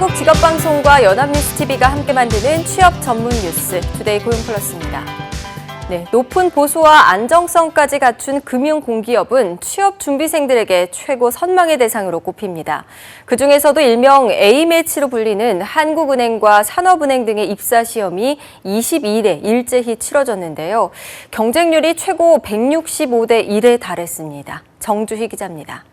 한국직업방송과 연합뉴스TV가 함께 만드는 취업 전문 뉴스 투데이 고용플러스입니다. 네, 높은 보수와 안정성까지 갖춘 금융공기업은 취업 준비생들에게 최고 선망의 대상으로 꼽힙니다. 그중에서도 일명 A매치로 불리는 한국은행과 산업은행 등의 입사 시험이 22일에 일제히 치러졌는데요. 경쟁률이 최고 165대 1에 달했습니다. 정주희 기자입니다.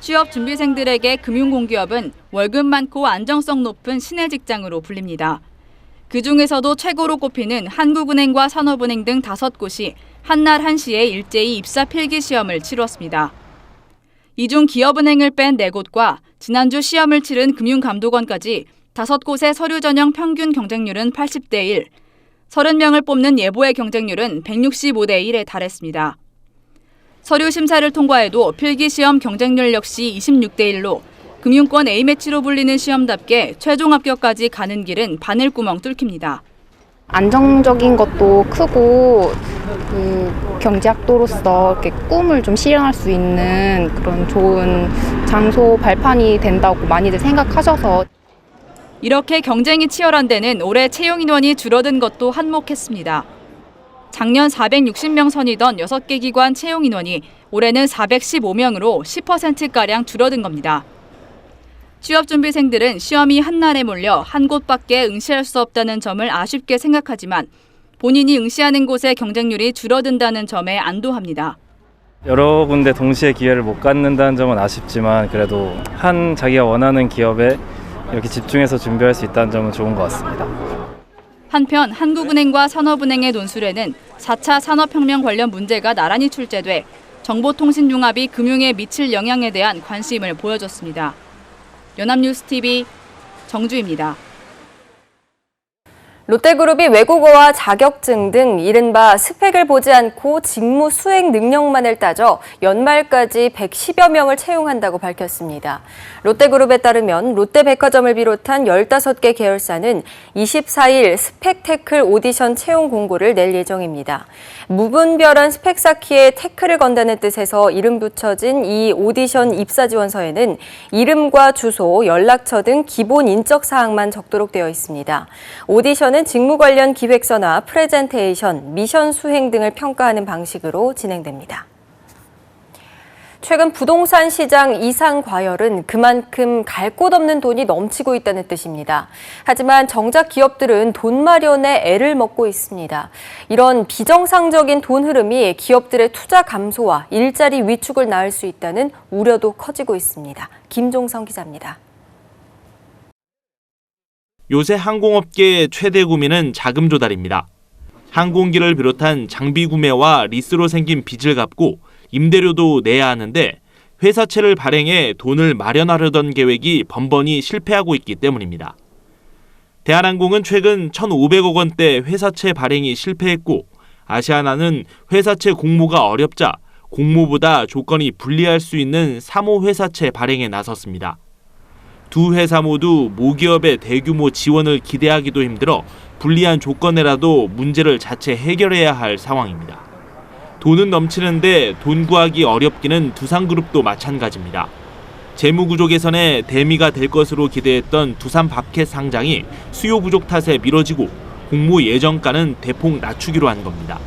취업 준비생들에게 금융공기업은 월급 많고 안정성 높은 신의 직장으로 불립니다. 그중에서도 최고로 꼽히는 한국은행과 산업은행 등 5곳이 한날 한시에 일제히 입사 필기 시험을 치렀습니다. 이 중 기업은행을 뺀 4곳과 지난주 시험을 치른 금융감독원까지 5곳의 서류 전형 평균 경쟁률은 80대 1, 30명을 뽑는 예보의 경쟁률은 165대 1에 달했습니다. 서류 심사를 통과해도 필기시험 경쟁률 역시 26대 1로 금융권 A매치로 불리는 시험답게 최종 합격까지 가는 길은 바늘구멍 뚫깁니다. 안정적인 것도 크고 경제학도로서 이렇게 꿈을 좀 실현할 수 있는 그런 좋은 장소 발판이 된다고 많이들 생각하셔서 이렇게 경쟁이 치열한 데는 올해 채용 인원이 줄어든 것도 한몫했습니다. 작년 460명 선이던 6개 기관 채용 인원이 올해는 415명으로 10%가량 줄어든 겁니다. 취업준비생들은 시험이 한날에 몰려 한 곳밖에 응시할 수 없다는 점을 아쉽게 생각하지만 본인이 응시하는 곳의 경쟁률이 줄어든다는 점에 안도합니다. 여러 군데 동시에 기회를 못 갖는다는 점은 아쉽지만 그래도 한 자기가 원하는 기업에 이렇게 집중해서 준비할 수 있다는 점은 좋은 것 같습니다. 한편 한국은행과 산업은행의 논술에는 4차 산업혁명 관련 문제가 나란히 출제돼 정보통신융합이 금융에 미칠 영향에 대한 관심을 보여줬습니다. 연합뉴스TV 정주입니다. 롯데그룹이 외국어와 자격증 등 이른바 스펙을 보지 않고 직무 수행 능력만을 따져 연말까지 110여 명을 채용한다고 밝혔습니다. 롯데그룹에 따르면 롯데백화점을 비롯한 15개 계열사는 24일 스펙 태클 오디션 채용 공고를 낼 예정입니다. 무분별한 스펙 쌓기에 태클을 건다는 뜻에서 이름 붙여진 이 오디션 입사 지원서에는 이름과 주소, 연락처 등 기본 인적 사항만 적도록 되어 있습니다. 오디션은 직무 관련 기획서나 프레젠테이션, 미션 수행 등을 평가하는 방식으로 진행됩니다. 최근 부동산 시장 이상 과열은 그만큼 갈 곳 없는 돈이 넘치고 있다는 뜻입니다. 하지만 정작 기업들은 돈 마련에 애를 먹고 있습니다. 이런 비정상적인 돈 흐름이 기업들의 투자 감소와 일자리 위축을 낳을 수 있다는 우려도 커지고 있습니다. 김종성 기자입니다. 요새 항공업계의 최대 고민은 자금 조달입니다. 항공기를 비롯한 장비 구매와 리스로 생긴 빚을 갚고 임대료도 내야 하는데 회사채를 발행해 돈을 마련하려던 계획이 번번이 실패하고 있기 때문입니다. 대한항공은 최근 1,500억 원대 회사채 발행이 실패했고 아시아나는 회사채 공모가 어렵자 공모보다 조건이 불리할 수 있는 사모 회사채 발행에 나섰습니다. 두 회사 모두 모기업의 대규모 지원을 기대하기도 힘들어 불리한 조건에라도 문제를 자체 해결해야 할 상황입니다. 돈은 넘치는데 돈 구하기 어렵기는 두산그룹도 마찬가지입니다. 재무구조 개선에 대미가 될 것으로 기대했던 두산밥켓 상장이 수요 부족 탓에 미뤄지고 공모 예정가는 대폭 낮추기로 한 겁니다.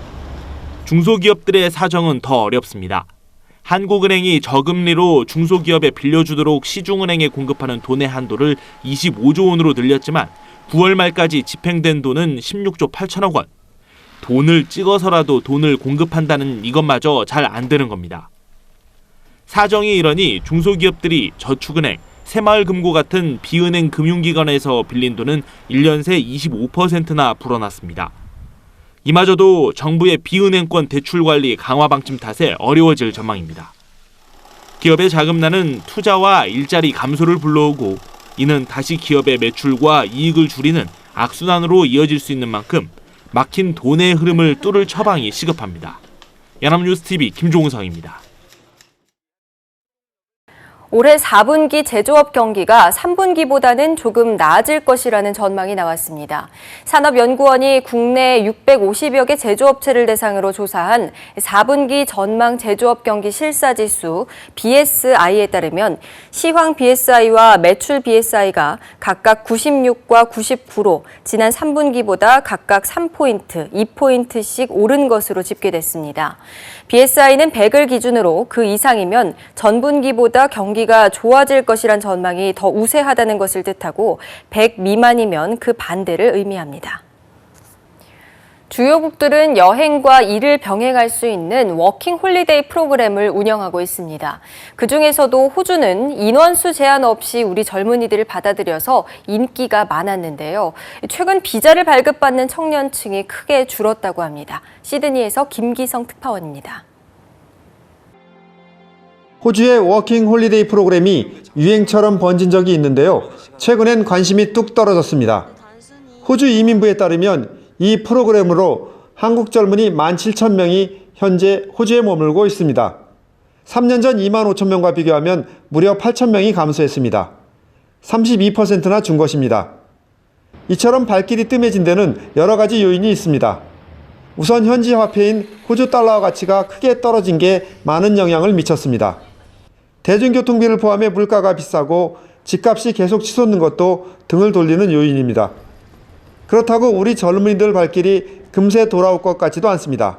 중소기업들의 사정은 더 어렵습니다. 한국은행이 저금리로 중소기업에 빌려주도록 시중은행에 공급하는 돈의 한도를 25조 원으로 늘렸지만 9월 말까지 집행된 돈은 16조 8천억 원. 돈을 찍어서라도 돈을 공급한다는 이것마저 잘 안 되는 겁니다. 사정이 이러니 중소기업들이 저축은행, 새마을금고 같은 비은행 금융기관에서 빌린 돈은 1년 새 25%나 불어났습니다. 이마저도 정부의 비은행권 대출 관리 강화 방침 탓에 어려워질 전망입니다. 기업의 자금난은 투자와 일자리 감소를 불러오고 이는 다시 기업의 매출과 이익을 줄이는 악순환으로 이어질 수 있는 만큼 막힌 돈의 흐름을 뚫을 처방이 시급합니다. 연합뉴스TV 김종성입니다. 올해 4분기 제조업 경기가 3분기보다는 조금 나아질 것이라는 전망이 나왔습니다. 산업연구원이 국내 650여 개 제조업체를 대상으로 조사한 4분기 전망 제조업 경기 실사지수 BSI에 따르면 시황 BSI와 매출 BSI가 각각 96과 99로 지난 3분기보다 각각 3포인트, 2포인트씩 오른 것으로 집계됐습니다. BSI는 100을 기준으로 그 이상이면 전분기보다 경기가 좋아질 것이란 전망이 더 우세하다는 것을 뜻하고 100 미만이면 그 반대를 의미합니다. 주요국들은 여행과 일을 병행할 수 있는 워킹 홀리데이 프로그램을 운영하고 있습니다. 그중에서도 호주는 인원수 제한 없이 우리 젊은이들을 받아들여서 인기가 많았는데요. 최근 비자를 발급받는 청년층이 크게 줄었다고 합니다. 시드니에서 김기성 특파원입니다. 호주의 워킹 홀리데이 프로그램이 유행처럼 번진 적이 있는데요. 최근엔 관심이 뚝 떨어졌습니다. 호주 이민부에 따르면 이 프로그램으로 한국 젊은이 17,000명이 현재 호주에 머물고 있습니다. 3년 전 25,000명과 비교하면 무려 8,000명이 감소했습니다. 32%나 준 것입니다. 이처럼 발길이 뜸해진 데는 여러 가지 요인이 있습니다. 우선 현지 화폐인 호주 달러와 가치가 크게 떨어진 게 많은 영향을 미쳤습니다. 대중교통비를 포함해 물가가 비싸고 집값이 계속 치솟는 것도 등을 돌리는 요인입니다. 그렇다고 우리 젊은이들 발길이 금세 돌아올 것 같지도 않습니다.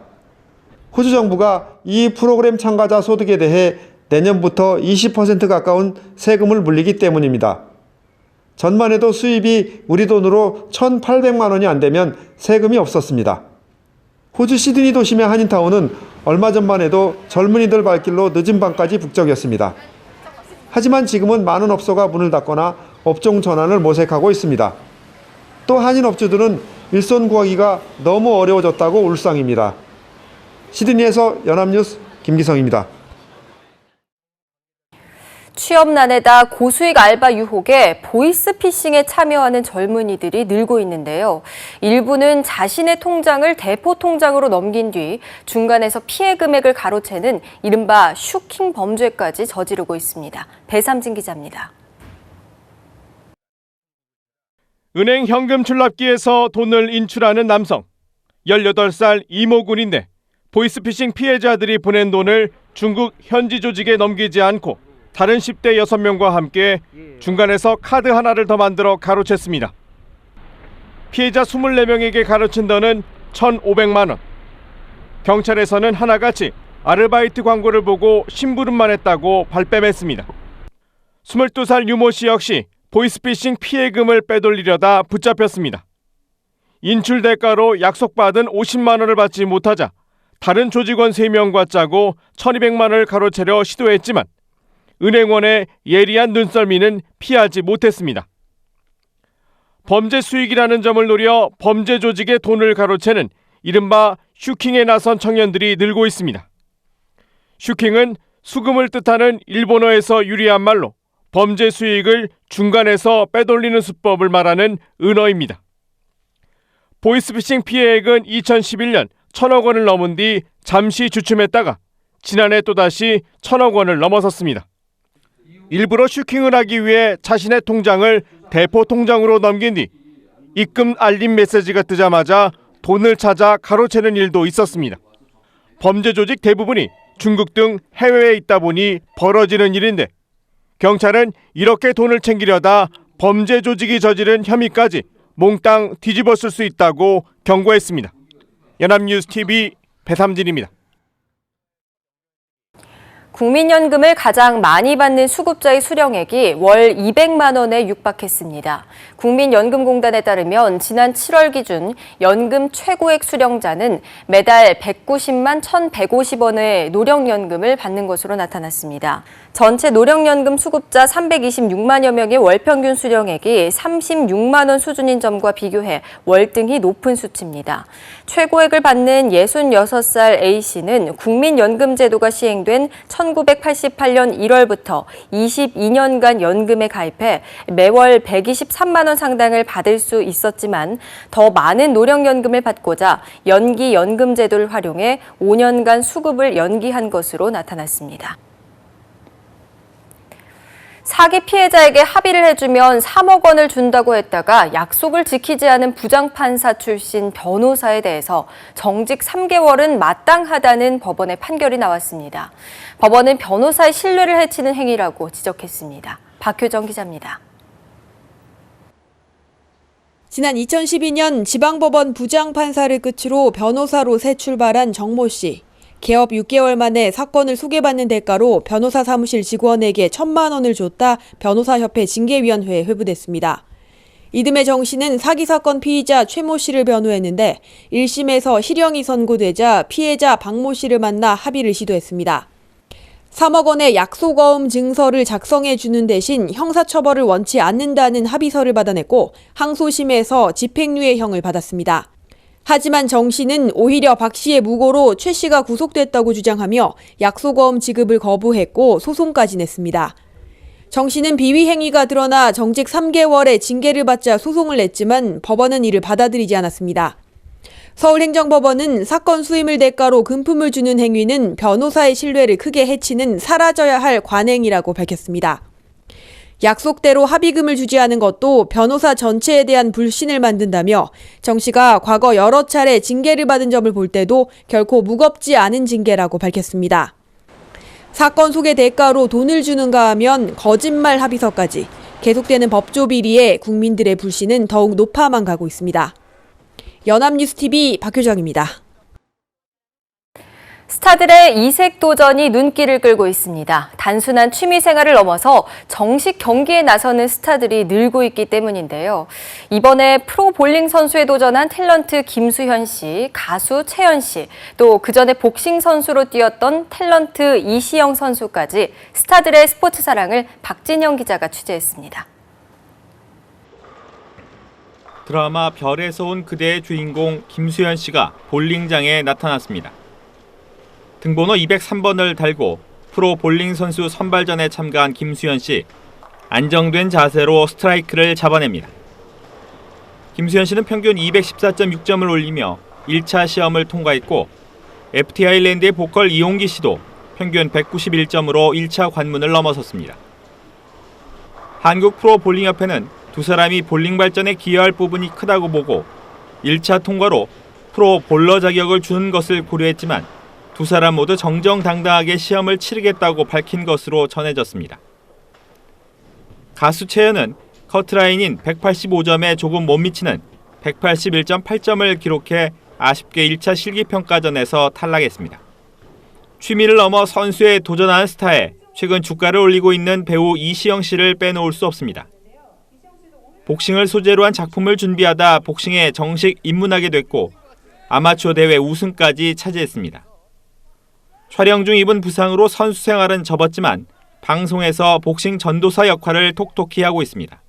호주 정부가 이 프로그램 참가자 소득에 대해 내년부터 20% 가까운 세금을 물리기 때문입니다. 전만 해도 수입이 우리 돈으로 1,800만 원이 안 되면 세금이 없었습니다. 호주 시드니 도심의 한인타운은 얼마 전만 해도 젊은이들 발길로 늦은 밤까지 북적였습니다. 하지만 지금은 많은 업소가 문을 닫거나 업종 전환을 모색하고 있습니다. 또 한인 업주들은 일손 구하기가 너무 어려워졌다고 울상입니다. 시드니에서 연합뉴스 김기성입니다. 취업난에다 고수익 알바 유혹에 보이스피싱에 참여하는 젊은이들이 늘고 있는데요. 일부는 자신의 통장을 대포 통장으로 넘긴 뒤 중간에서 피해 금액을 가로채는 이른바 슈킹 범죄까지 저지르고 있습니다. 배삼진 기자입니다. 은행 현금 출납기에서 돈을 인출하는 남성. 18살 이모군인데 보이스피싱 피해자들이 보낸 돈을 중국 현지 조직에 넘기지 않고 다른 10대 6명과 함께 중간에서 카드 하나를 더 만들어 가로챘습니다. 피해자 24명에게 가로친 돈은 1,500만 원. 경찰에서는 하나같이 아르바이트 광고를 보고 심부름만 했다고 발뺌했습니다. 22살 유모 씨 역시 보이스피싱 피해금을 빼돌리려다 붙잡혔습니다. 인출 대가로 약속받은 50만 원을 받지 못하자 다른 조직원 3명과 짜고 1,200만 원을 가로채려 시도했지만 은행원의 예리한 눈썰미는 피하지 못했습니다. 범죄 수익이라는 점을 노려 범죄 조직의 돈을 가로채는 이른바 슈킹에 나선 청년들이 늘고 있습니다. 슈킹은 수금을 뜻하는 일본어에서 유래한 말로 범죄 수익을 중간에서 빼돌리는 수법을 말하는 은어입니다. 보이스피싱 피해액은 2011년 1,000억 원을 넘은 뒤 잠시 주춤했다가 지난해 또다시 1,000억 원을 넘어섰습니다. 일부러 슈킹을 하기 위해 자신의 통장을 대포 통장으로 넘긴 뒤 입금 알림 메시지가 뜨자마자 돈을 찾아 가로채는 일도 있었습니다. 범죄 조직 대부분이 중국 등 해외에 있다 보니 벌어지는 일인데 경찰은 이렇게 돈을 챙기려다 범죄 조직이 저지른 혐의까지 몽땅 뒤집었을 수 있다고 경고했습니다. 연합뉴스 TV 배삼진입니다. 국민연금을 가장 많이 받는 수급자의 수령액이 월 200만 원에 육박했습니다. 국민연금공단에 따르면 지난 7월 기준 연금 최고액 수령자는 매달 190만 1,150원의 노령연금을 받는 것으로 나타났습니다. 전체 노령연금 수급자 326만여 명의 월평균 수령액이 36만 원 수준인 점과 비교해 월등히 높은 수치입니다. 최고액을 받는 66살 A씨는 국민연금 제도가 시행된 1988년 1월부터 22년간 연금에 가입해 매월 123만 원 상당을 받을 수 있었지만 더 많은 노령연금을 받고자 연기연금 제도를 활용해 5년간 수급을 연기한 것으로 나타났습니다. 사기 피해자에게 합의를 해주면 3억 원을 준다고 했다가 약속을 지키지 않은 부장판사 출신 변호사에 대해서 정직 3개월은 마땅하다는 법원의 판결이 나왔습니다. 법원은 변호사의 신뢰를 해치는 행위라고 지적했습니다. 박효정 기자입니다. 지난 2012년 지방법원 부장판사를 끝으로 변호사로 새 출발한 정모 씨. 개업 6개월 만에 사건을 소개받는 대가로 변호사 사무실 직원에게 1,000만 원을 줬다 변호사협회 징계위원회에 회부됐습니다. 이듬해 정 씨는 사기 사건 피의자 최모 씨를 변호했는데 1심에서 실형이 선고되자 피해자 박모 씨를 만나 합의를 시도했습니다. 3억 원의 약속어음 증서를 작성해 주는 대신 형사처벌을 원치 않는다는 합의서를 받아냈고 항소심에서 집행유예형을 받았습니다. 하지만 정 씨는 오히려 박 씨의 무고로 최 씨가 구속됐다고 주장하며 약속어음 지급을 거부했고 소송까지 냈습니다. 정 씨는 비위 행위가 드러나 정직 3개월의 징계를 받자 소송을 냈지만 법원은 이를 받아들이지 않았습니다. 서울행정법원은 사건 수임을 대가로 금품을 주는 행위는 변호사의 신뢰를 크게 해치는 사라져야 할 관행이라고 밝혔습니다. 약속대로 합의금을 주지 않은 것도 변호사 전체에 대한 불신을 만든다며 정 씨가 과거 여러 차례 징계를 받은 점을 볼 때도 결코 무겁지 않은 징계라고 밝혔습니다. 사건 속의 대가로 돈을 주는가 하면 거짓말 합의서까지 계속되는 법조 비리에 국민들의 불신은 더욱 높아만 가고 있습니다. 연합뉴스TV 박효정입니다. 스타들의 이색 도전이 눈길을 끌고 있습니다. 단순한 취미 생활을 넘어서 정식 경기에 나서는 스타들이 늘고 있기 때문인데요. 이번에 프로 볼링 선수에 도전한 탤런트 김수현 씨, 가수 채연 씨, 또 그전에 복싱 선수로 뛰었던 탤런트 이시영 선수까지 스타들의 스포츠 사랑을 박진영 기자가 취재했습니다. 드라마 별에서 온 그대의 주인공 김수현 씨가 볼링장에 나타났습니다. 등번호 203번을 달고 프로 볼링 선수 선발전에 참가한 김수현 씨. 안정된 자세로 스트라이크를 잡아냅니다. 김수현 씨는 평균 214.6점을 올리며 1차 시험을 통과했고 FT 아일랜드의 보컬 이용기 씨도 평균 191점으로 1차 관문을 넘어섰습니다. 한국 프로 볼링협회는 두 사람이 볼링 발전에 기여할 부분이 크다고 보고 1차 통과로 프로 볼러 자격을 주는 것을 고려했지만 두 사람 모두 정정당당하게 시험을 치르겠다고 밝힌 것으로 전해졌습니다. 가수 채연은 커트라인인 185점에 조금 못 미치는 181.8점을 기록해 아쉽게 1차 실기평가전에서 탈락했습니다. 취미를 넘어 선수에 도전하는 스타에 최근 주가를 올리고 있는 배우 이시영 씨를 빼놓을 수 없습니다. 복싱을 소재로 한 작품을 준비하다 복싱에 정식 입문하게 됐고 아마추어 대회 우승까지 차지했습니다. 촬영 중 입은 부상으로 선수 생활은 접었지만 방송에서 복싱 전도사 역할을 톡톡히 하고 있습니다.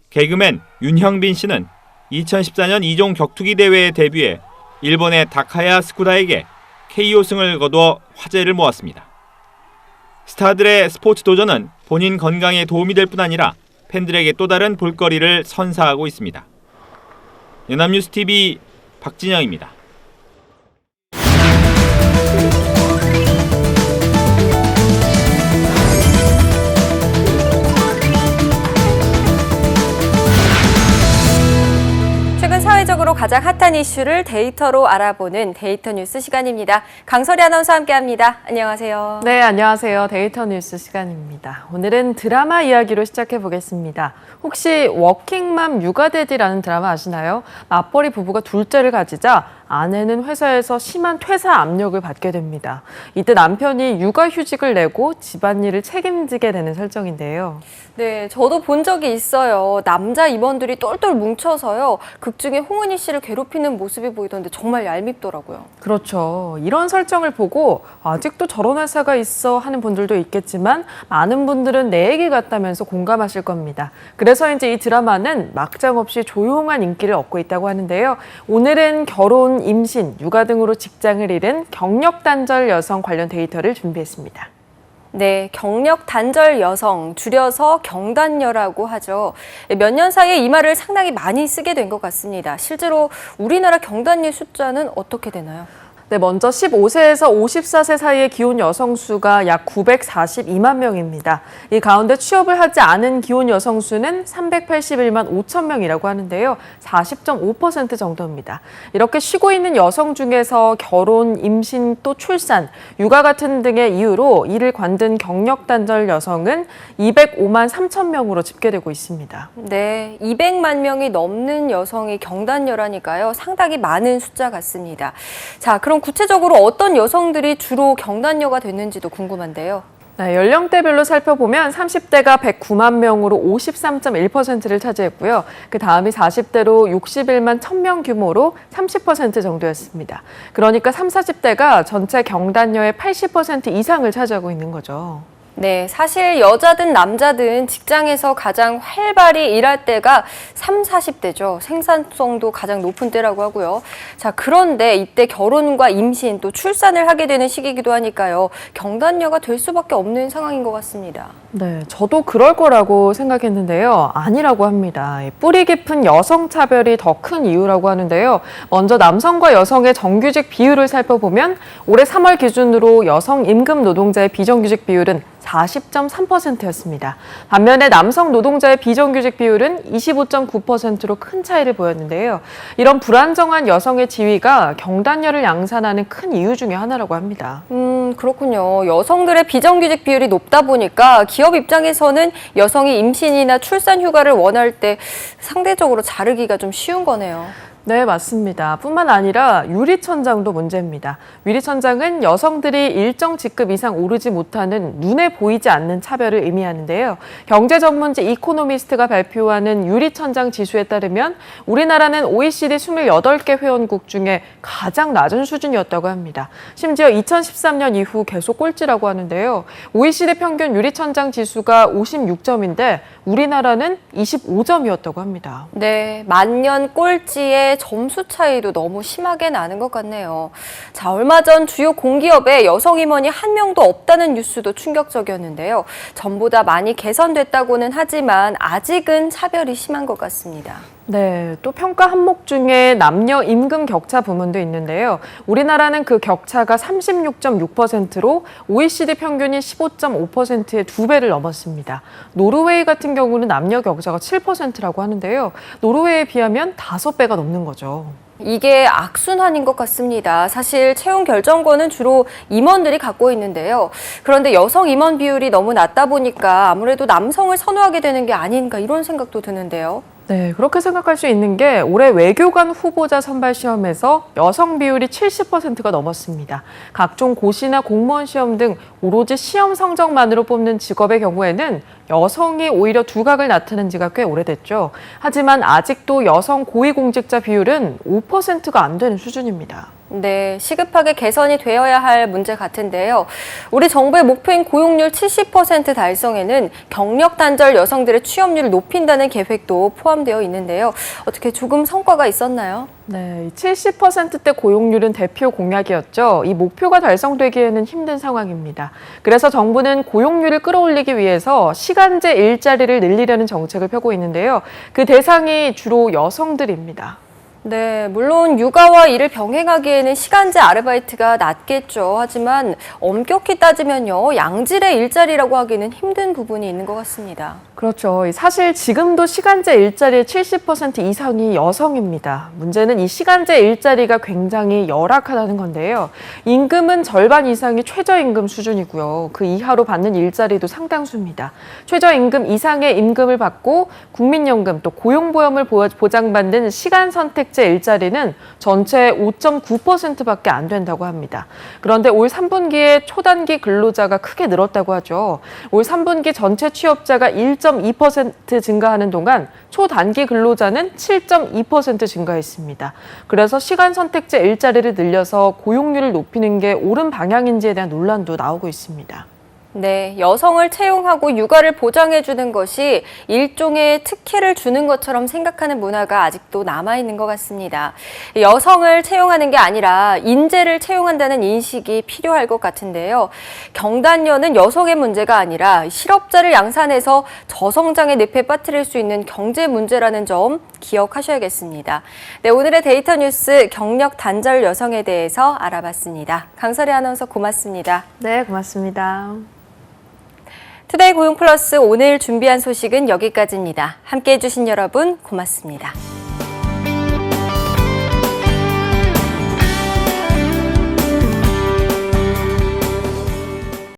개그맨 윤형빈 씨는 2014년 2종 격투기 대회에 데뷔해 일본의 다카야 스쿠다에게 KO승을 거두어 화제를 모았습니다. 스타들의 스포츠 도전은 본인 건강에 도움이 될 뿐 아니라 팬들에게 또 다른 볼거리를 선사하고 있습니다. 연합뉴스TV 박진영입니다. 최근 사회적으로 가장 핫한 이슈를 데이터로 알아보는 데이터 뉴스 시간입니다. 강설희 아나운서와 함께합니다. 안녕하세요. 네, 안녕하세요. 데이터 뉴스 시간입니다. 오늘은 드라마 이야기로 시작해 보겠습니다. 혹시 워킹맘 육아데디라는 드라마 아시나요? 맞벌이 부부가 둘째를 가지자 아내는 회사에서 심한 퇴사 압력을 받게 됩니다. 이때 남편이 육아휴직을 내고 집안일을 책임지게 되는 설정인데요. 네, 저도 본 적이 있어요. 남자 임원들이 똘똘 뭉쳐서요. 극 중에 홍은희 씨를 괴롭히는 모습이 보이던데 정말 얄밉더라고요. 그렇죠. 이런 설정을 보고 아직도 저런 회사가 있어 하는 분들도 있겠지만 많은 분들은 내 얘기 같다면서 공감하실 겁니다. 그래서 이제 이 드라마는 막장 없이 조용한 인기를 얻고 있다고 하는데요. 오늘은 결혼, 임신, 육아 등으로 직장을 잃은 경력 단절 여성 관련 데이터를 준비했습니다. 네, 경력 단절 여성, 줄여서 경단녀라고 하죠. 몇 년 사이에 이 말을 상당히 많이 쓰게 된 것 같습니다. 실제로 우리나라 경단녀 숫자는 어떻게 되나요? 네, 먼저 15세에서 54세 사이의 기혼 여성 수가 약 942만 명입니다. 이 가운데 취업을 하지 않은 기혼 여성 수는 381만 5천 명이라고 하는데요. 40.5% 정도입니다. 이렇게 쉬고 있는 여성 중에서 결혼, 임신, 또 출산, 육아 같은 등의 이유로 이를 관둔 경력 단절 여성은 205만 3천 명으로 집계되고 있습니다. 네, 200만 명이 넘는 여성이 경단녀라니까요. 상당히 많은 숫자 같습니다. 자, 그럼 구체적으로 어떤 여성들이 주로 경단녀가 됐는지도 궁금한데요. 네, 연령대별로 살펴보면 30대가 109만 명으로 53.1%를 차지했고요. 그 다음이 40대로 61만 1000명 규모로 30% 정도였습니다. 그러니까 30, 40대가 전체 경단녀의 80% 이상을 차지하고 있는 거죠. 네, 사실 여자든 남자든 직장에서 가장 활발히 일할 때가 30, 40대죠. 생산성도 가장 높은 때라고 하고요. 자, 그런데 이때 결혼과 임신 또 출산을 하게 되는 시기이기도 하니까요. 경단녀가 될 수밖에 없는 상황인 것 같습니다. 네, 저도 그럴 거라고 생각했는데요. 아니라고 합니다. 뿌리 깊은 여성 차별이 더 큰 이유라고 하는데요. 먼저 남성과 여성의 정규직 비율을 살펴보면 올해 3월 기준으로 여성 임금 노동자의 비정규직 비율은 40.3%였습니다. 반면에 남성 노동자의 비정규직 비율은 25.9%로 큰 차이를 보였는데요. 이런 불안정한 여성의 지위가 경단녀를 양산하는 큰 이유 중에 하나라고 합니다. 그렇군요. 여성들의 비정규직 비율이 높다 보니까 기업 입장에서는 여성이 임신이나 출산 휴가를 원할 때 상대적으로 자르기가 좀 쉬운 거네요. 네, 맞습니다. 뿐만 아니라 유리천장도 문제입니다. 유리천장은 여성들이 일정 직급 이상 오르지 못하는 눈에 보이지 않는 차별을 의미하는데요. 경제 전문지 이코노미스트가 발표하는 유리천장 지수에 따르면 우리나라는 OECD 28개 회원국 중에 가장 낮은 수준이었다고 합니다. 심지어 2013년 이후 계속 꼴찌라고 하는데요. OECD 평균 유리천장 지수가 56점인데 우리나라는 25점이었다고 합니다. 네, 만년 꼴찌의 점수 차이도 너무 심하게 나는 것 같네요. 자, 얼마 전 주요 공기업에 여성 임원이 한 명도 없다는 뉴스도 충격적이었는데요. 전보다 많이 개선됐다고는 하지만 아직은 차별이 심한 것 같습니다. 네, 또 평가 항목 중에 남녀 임금 격차 부문도 있는데요. 우리나라는 그 격차가 36.6%로 OECD 평균이 15.5%의 2배를 넘었습니다. 노르웨이 같은 경우는 남녀 격차가 7%라고 하는데요. 노르웨이에 비하면 5배가 넘는 거죠. 이게 악순환인 것 같습니다. 사실 채용 결정권은 주로 임원들이 갖고 있는데요. 그런데 여성 임원 비율이 너무 낮다 보니까 아무래도 남성을 선호하게 되는 게 아닌가 이런 생각도 드는데요. 네, 그렇게 생각할 수 있는 게 올해 외교관 후보자 선발 시험에서 여성 비율이 70%가 넘었습니다. 각종 고시나 공무원 시험 등 오로지 시험 성적만으로 뽑는 직업의 경우에는 여성이 오히려 두각을 나타낸 지가 꽤 오래됐죠. 하지만 아직도 여성 고위공직자 비율은 5%가 안 되는 수준입니다. 네, 시급하게 개선이 되어야 할 문제 같은데요. 우리 정부의 목표인 고용률 70% 달성에는 경력 단절 여성들의 취업률을 높인다는 계획도 포함되어 있는데요. 어떻게 조금 성과가 있었나요? 네, 70%대 고용률은 대표 공약이었죠. 이 목표가 달성되기에는 힘든 상황입니다. 그래서 정부는 고용률을 끌어올리기 위해서 시간제 일자리를 늘리려는 정책을 펴고 있는데요. 그 대상이 주로 여성들입니다. 네, 물론 육아와 일을 병행하기에는 시간제 아르바이트가 낫겠죠. 하지만 엄격히 따지면요, 양질의 일자리라고 하기는 힘든 부분이 있는 것 같습니다. 그렇죠. 사실 지금도 시간제 일자리의 70% 이상이 여성입니다. 문제는 이 시간제 일자리가 굉장히 열악하다는 건데요. 임금은 절반 이상이 최저임금 수준이고요. 그 이하로 받는 일자리도 상당수입니다. 최저임금 이상의 임금을 받고 국민연금 또 고용보험을 보장받는 시간 선택제 일자리는 전체의 5.9%밖에 안 된다고 합니다. 그런데 올 3분기에 초단기 근로자가 크게 늘었다고 하죠. 올 3분기 전체 취업자가 1.2% 증가하는 동안 초단기 근로자는 7.2% 증가했습니다. 그래서 시간 선택제 일자리를 늘려서 고용률을 높이는 게 옳은 방향인지에 대한 논란도 나오고 있습니다. 네, 여성을 채용하고 육아를 보장해주는 것이 일종의 특혜를 주는 것처럼 생각하는 문화가 아직도 남아있는 것 같습니다. 여성을 채용하는 게 아니라 인재를 채용한다는 인식이 필요할 것 같은데요. 경단녀는 여성의 문제가 아니라 실업자를 양산해서 저성장의 늪에 빠뜨릴 수 있는 경제 문제라는 점 기억하셔야겠습니다. 네, 오늘의 데이터 뉴스 경력 단절 여성에 대해서 알아봤습니다. 강설희 아나운서 고맙습니다. 네, 고맙습니다. 투데이 고용 플러스 오늘 준비한 소식은 여기까지입니다. 함께해 주신 여러분 고맙습니다.